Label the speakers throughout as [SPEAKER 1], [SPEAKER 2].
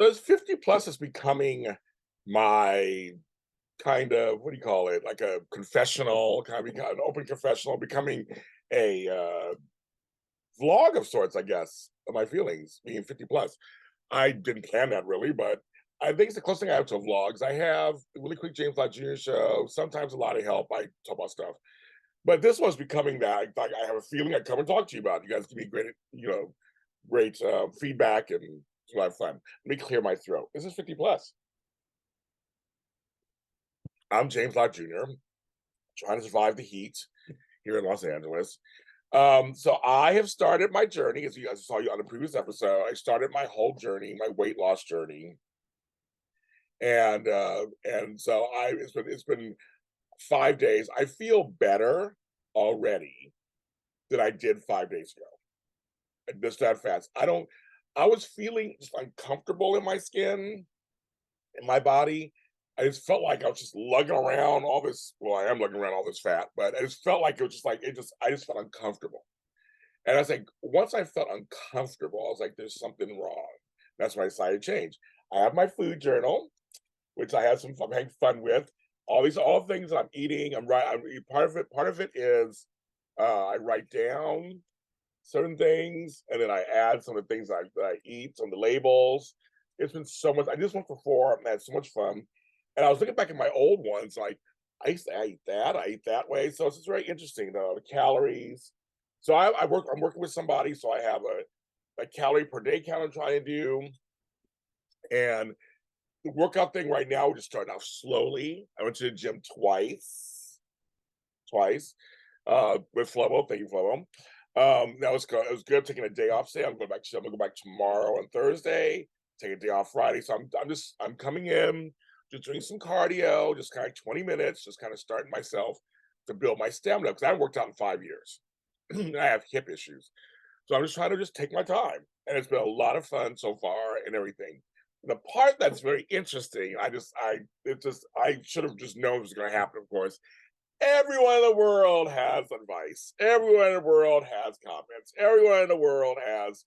[SPEAKER 1] Those 50 plus is becoming my kind of, what do you call it? Like a confessional, kind of become an open confessional, becoming a vlog of sorts, I guess, of my feelings being 50 plus. I didn't plan that really, but I think it's the closest thing I have to vlogs. I have the really quick James Lott Jr. show, sometimes a lot of help. I talk about stuff. But this one's becoming that. Like I have a feeling I'd come and talk to you about. You guys give me great, great feedback, and it's a lot of fun. Let me clear my throat. This is 50 plus. I'm James Lott Jr., trying to survive the heat here in Los Angeles. So I have started my journey, as you guys saw you on the previous episode. I started my whole journey, my weight loss journey, and so it's been 5 days. I feel better already than I did 5 days ago. And just that fast. I was feeling just uncomfortable in my skin, in my body. I just felt like I was just lugging around all this. Well, I am lugging around all this fat, but I just felt like it was just like I just felt uncomfortable. And I was like, once I felt uncomfortable, I was like, there's something wrong. That's why I decided to change. I have my food journal, which I had some fun, having fun with. All things that I'm eating. Part of it is I write down certain things, and then I add some of the things that I eat on the labels. It's been so much. I just went for 4 and I had so much fun. And I was looking back at my old ones, like I eat that, I eat that way. So it's just very interesting, though, the calories. So I'm working with somebody, so I have a calorie per day count I'm trying to do. And the workout thing right now, we're just starting off slowly. I went to the gym twice, with Flomo. Thank you, Flomo. That was good. It was good taking a day off. Say I'm gonna go back tomorrow on Thursday. Take a day off Friday. So I'm coming in, just doing some cardio, just kind of 20 minutes, just kind of starting myself to build my stamina because I haven't worked out in 5 years. I have hip issues, so I'm just trying to just take my time, and it's been a lot of fun so far and everything. The part that's very interesting, I should have just known it was going to happen. Of course, everyone in the world has advice. Everyone in the world has comments. Everyone in the world has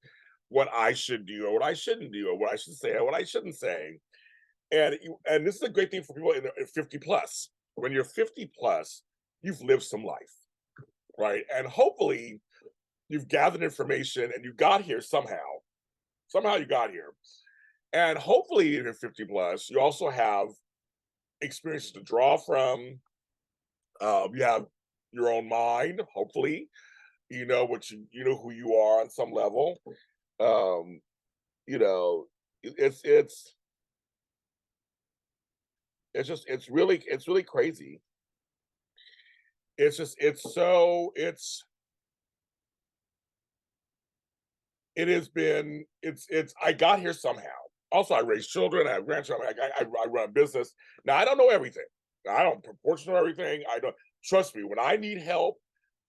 [SPEAKER 1] what I should do or what I shouldn't do or what I should say or what I shouldn't say. And this is a great thing for people in 50 plus. When you're 50 plus, you've lived some life, right? And hopefully you've gathered information and you got here somehow. Somehow you got here. And hopefully if you're 50 plus, you also have experiences to draw from. You have your own mind, hopefully. You know who you are on some level. Um, you know, it's it's really crazy. It's just it has been it's I got here somehow. Also, I raise children, I have grandchildren, I run a business. Now I don't know everything. I don't proportion know everything. I don't trust me, when I need help,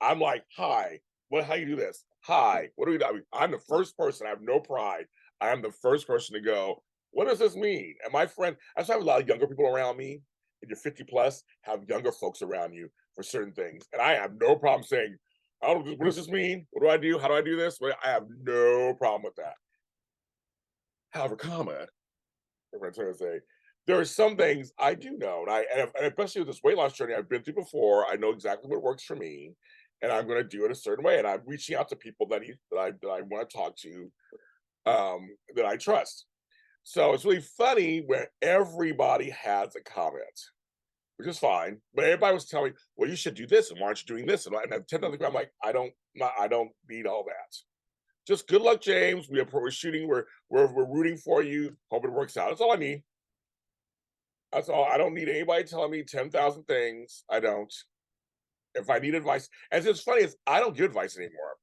[SPEAKER 1] I'm like, hi, how you do this? Hi, what do we do? I mean, I'm the first person, I have no pride. I am the first person to go, what does this mean? And my friend, I just have a lot of younger people around me, and you're 50 plus, have younger folks around you for certain things. And I have no problem saying, I don't, what does this mean? What do I do? How do I do this? I have no problem with that. However, what I'm trying to say, there are some things I do know, and especially with this weight loss journey I've been through before. I know exactly what works for me, and I'm going to do it a certain way. And I'm reaching out to people that I want to talk to, that I trust. So it's really funny when everybody has a comment, which is fine. But everybody was telling me, "Well, you should do this, and why aren't you doing this?" And I'm I'm like, I don't need all that. Just good luck, James. We're shooting. We're rooting for you. Hope it works out. That's all I need. That's all. I don't need anybody telling me 10,000 things. I don't. If I need advice, and it's funny is I don't give advice anymore.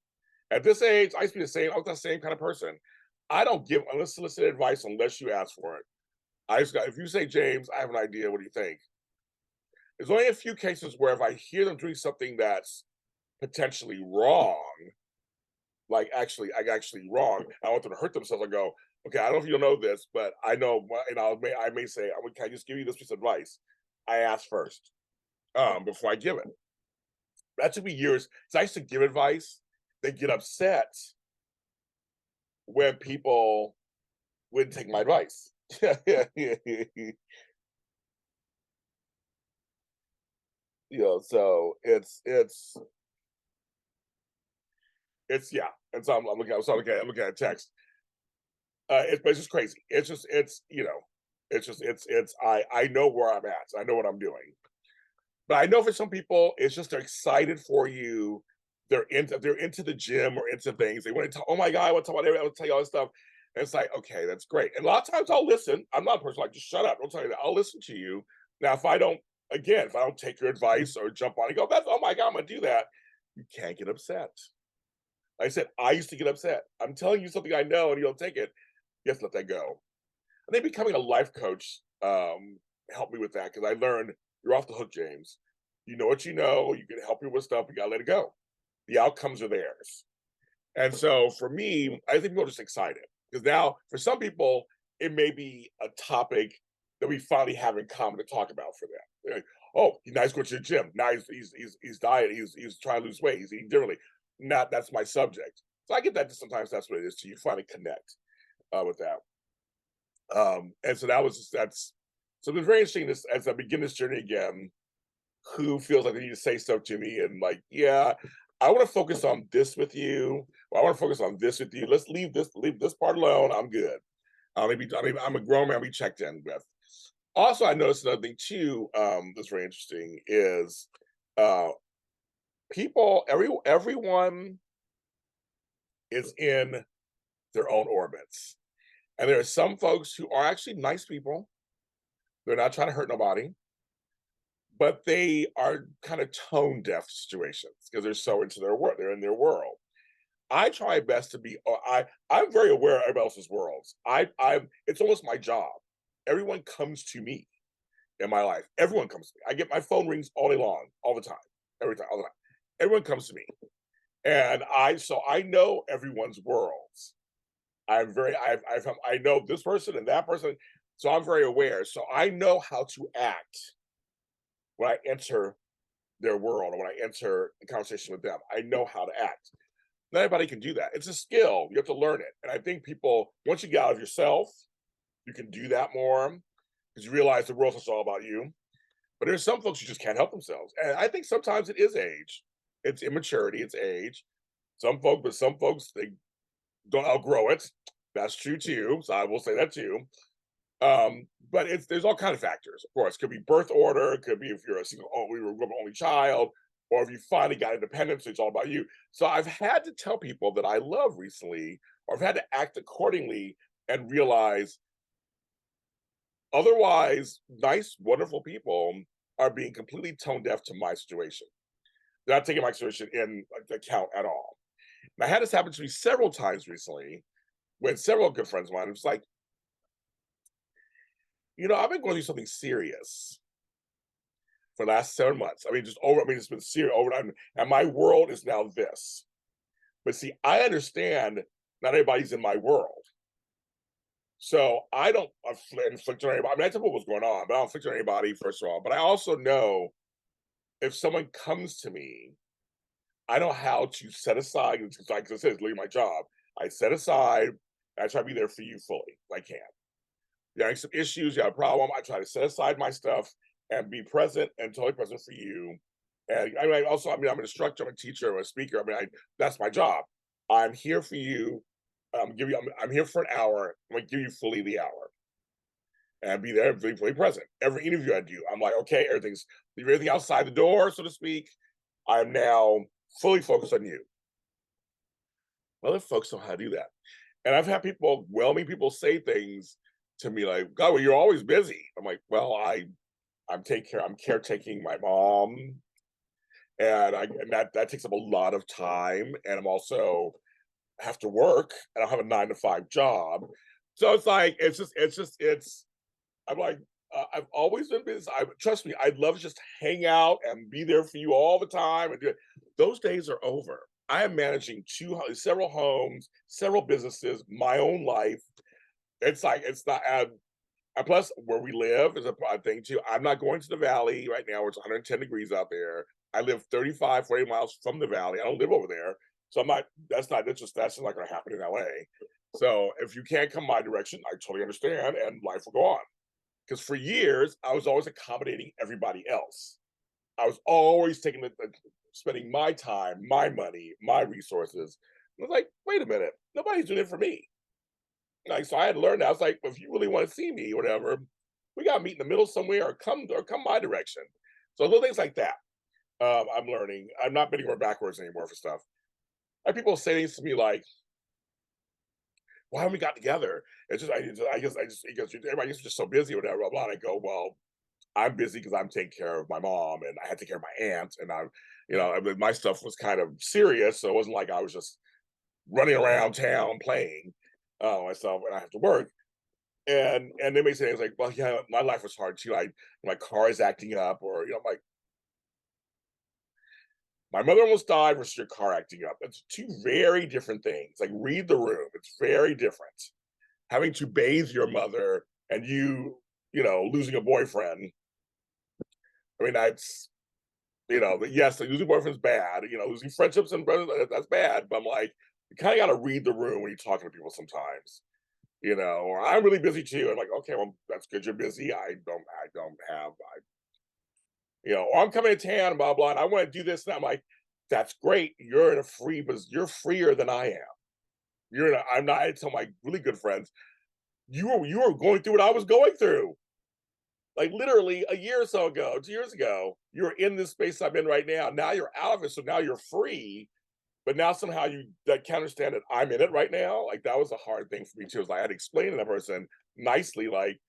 [SPEAKER 1] At this age, I used to be the same. I was the same kind of person. I don't give unsolicited advice unless you ask for it. I just got. If you say, James, I have an idea. What do you think? There's only a few cases where if I hear them doing something that's potentially wrong, like actually wrong. I want them to hurt themselves. I go, okay, I don't know if you know this, but I know, and I may say, can I just give you this piece of advice? I ask first, before I give it. That took me years. So I used to give advice. They get upset when people wouldn't take my advice. You know, so it's yeah. And so I'm looking at a text. It's just crazy. It's you know, I know where I'm at. I know what I'm doing. But I know for some people, it's just they're excited for you. They're into the gym or into things. They want to talk, oh my God, I want to talk about everything, I want to tell you all this stuff. And it's like, okay, that's great. And a lot of times I'll listen. I'm not a person like just shut up. Don't tell you that. I'll listen to you. Now, if I don't take your advice or jump on and go, that's oh my God, I'm gonna do that. You can't get upset. Like I said, I used to get upset. I'm telling you something I know and you don't take it. You have to let that go. I think becoming a life coach helped me with that because I learned you're off the hook, James. You know what you know. You can help you with stuff. You gotta let it go. The outcomes are theirs. And so for me, I think people are just excited because now for some people it may be a topic that we finally have in common to talk about for them. They're like, oh, he's nice going to the gym. Now he's dieting. He's trying to lose weight. He's eating differently. Not that's my subject. So I get that sometimes that's what it is. So you finally connect with that. And so that's so it's been very interesting this as I begin this journey again, who feels like they need to say stuff to me and like, yeah, I want to focus on this with you, or I want to focus on this with you. Let's leave this part alone. I'm good. I'm a grown man, be checked in with. Also, I noticed another thing too, that's very interesting is uh everyone is in their own orbits. And there are some folks who are actually nice people. They're not trying to hurt nobody, but they are kind of tone deaf to situations because they're so into their work. They're in their world. I try best to be. I'm very aware of everybody else's worlds. It's almost my job. Everyone comes to me in my life. Everyone comes to me. I get my phone rings all day long, all the time, every time, all the time. Everyone comes to me, and I know everyone's worlds. I know this person and that person, so I'm very aware. So I know how to act when I enter their world or when I enter a conversation with them. I know how to act. Not everybody can do that. It's a skill. You have to learn it. And I think people, once you get out of yourself, you can do that more because you realize the world's not all about you. But there's some folks who just can't help themselves. And I think sometimes it is age. It's immaturity, it's age. Some folks they don't outgrow it. That's true too. So I will say that too. But there's all kind of factors. Of course, it could be birth order. It could be if you're a single, oh, we were an only child, or if you finally got independence, it's all about you. So I've had to tell people that I love recently, or I've had to act accordingly and realize otherwise, nice, wonderful people are being completely tone deaf to my situation. They're not taking my situation in account at all. And I had this happen to me several times recently with several good friends of mine. It's like, I've been going through something serious for the last 7 months. It's been serious over time. And my world is now this. But see, I understand not everybody's in my world. So I don't inflict on anybody. I mean, I tell people what's going on, but I don't inflict on anybody, first of all. But I also know if someone comes to me, I know how to set aside, like I said, it's literally my job. I set aside, I try to be there for you fully, if I can. You have some issues, you have a problem, I try to set aside my stuff and be present and totally present for you. And I'm an instructor, I'm a teacher, I'm a speaker. That's my job. I'm here for you. I'm here for an hour. I'm gonna give you fully the hour and be there, fully present. Every interview I do, I'm like, okay, leave everything outside the door, so to speak. I'm now fully focused on you. Well, if folks know how to do that. And I've had well-meaning people say things to me like, "God, well, you're always busy." I'm like, "Well, I'm caretaking my mom, and that takes up a lot of time, and I'm also have to work, and I have a 9 to 5 job." So it's like I'm like, I've always been busy. Trust me, I'd love to just hang out and be there for you all the time and do it. Those days are over. I am managing several homes, several businesses, my own life. It's like it's not. And plus, where we live is a thing too. I'm not going to the valley right now, where it's 110 degrees out there. I live 35, 40 miles from the valley. I don't live over there, so I'm not. That's just not going to happen in LA. So if you can't come my direction, I totally understand, and life will go on. Because for years, I was always accommodating everybody else. I was always taking spending my time, my money, my resources. I was like, wait a minute, nobody's doing it for me. Like, so I had learned that. I was like, well, if you really want to see me or whatever, we got to meet in the middle somewhere, or come my direction. So little things like that. I'm learning. I'm not bending over backwards anymore for stuff. Like people say things to me like, "Why haven't we got together?" It's just, I guess because everybody is just so busy or whatever. Blah blah. And I go, well, I'm busy because I'm taking care of my mom and I had to take care of my aunt, and I mean, my stuff was kind of serious, so it wasn't like I was just running around town playing myself, and I have to work. And they may say things like, "Well, yeah, my life was hard too. My car is acting up," or I'm like, my mother almost died versus your car acting up. It's two very different things. Like, read the room. It's very different. Having to bathe your mother and losing a boyfriend. I mean, but yes, like, losing boyfriend's bad. Losing friendships and brothers, that's bad. But I'm like, you kind of got to read the room when you're talking to people sometimes. Or I'm really busy too. I'm like, okay, well, that's good. You're busy. I don't have, or I'm coming to town, blah, blah, and I want to do this. And I'm like, that's great. You're in a free, but you're freer than I am. I'm not, I tell my really good friends, you were going through what I was going through. Like literally a year or so ago, 2 years ago, you were in this space I'm in right now. Now you're out of it. So now you're free. But now somehow you that can't understand that I'm in it right now. Like that was a hard thing for me too. Is I had to explain to that person nicely, like,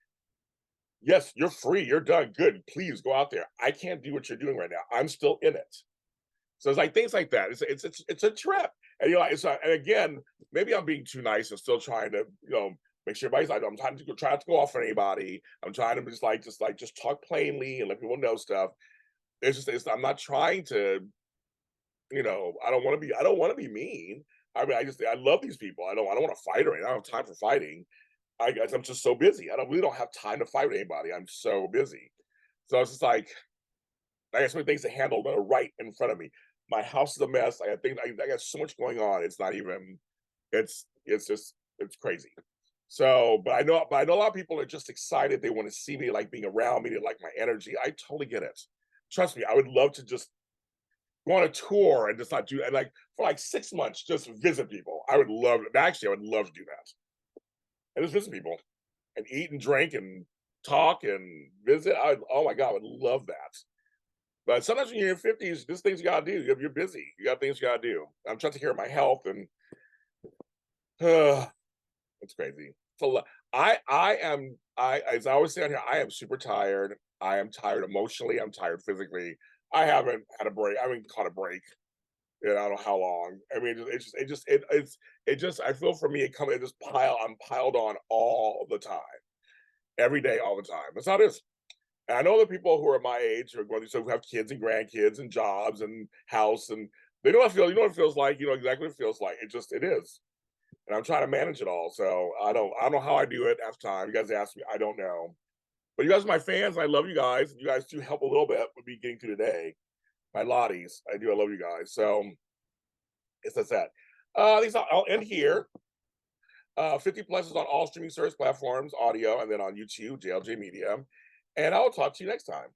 [SPEAKER 1] yes, you're free, you're done. Good. Please go out there. I can't do what you're doing right now. I'm still in it. So it's like things like that. It's a trip. And and again, maybe I'm being too nice and still trying to, make sure everybody's like, I'm trying not to go off on anybody. I'm trying to just talk plainly and let people know stuff. I'm not trying to, I don't want to be mean. I mean, I love these people. I don't want to fight or anything. I don't have time for fighting. I guess I'm just so busy. I really don't have time to fight with anybody. I'm so busy. So it's just like I got so many things to handle that are right in front of me. My house is a mess. I got so much going on. It's not even. It's crazy. So, but I know a lot of people are just excited. They want to see me, like being around me. They like my energy. I totally get it. Trust me, I would love to just go on a tour and just not do and like for like 6 months, just visit people. I would love it. Actually, I would love to do that. And just visit people and eat and drink and talk and visit. Oh my God, I would love that. But sometimes when you're in your 50s, there's things you gotta do. You're busy. You got things you gotta do. I'm trying to take care of my health and it's crazy. So as I always say on here, I am super tired. I am tired emotionally. I'm tired physically. I haven't had a break. I haven't caught a break in I don't know how long. I mean, I feel for me, it just I'm piled on all the time, every day, all the time. That's how it is. And I know the people who are my age who are going through, so who have kids and grandkids and jobs and house, and they know what I feel. You know what it feels like. You know exactly what it feels like. It is. And I'm trying to manage it all. So I don't know how I do it half time. You guys ask me, I don't know. But you guys are my fans. And I love you guys. And you guys do help a little bit with me getting through the day. My Lotties. I do. I love you guys. So it's just that. I'll end here. 50 plus is on all streaming service platforms, audio, and then on YouTube, JLJ Media. And I'll talk to you next time.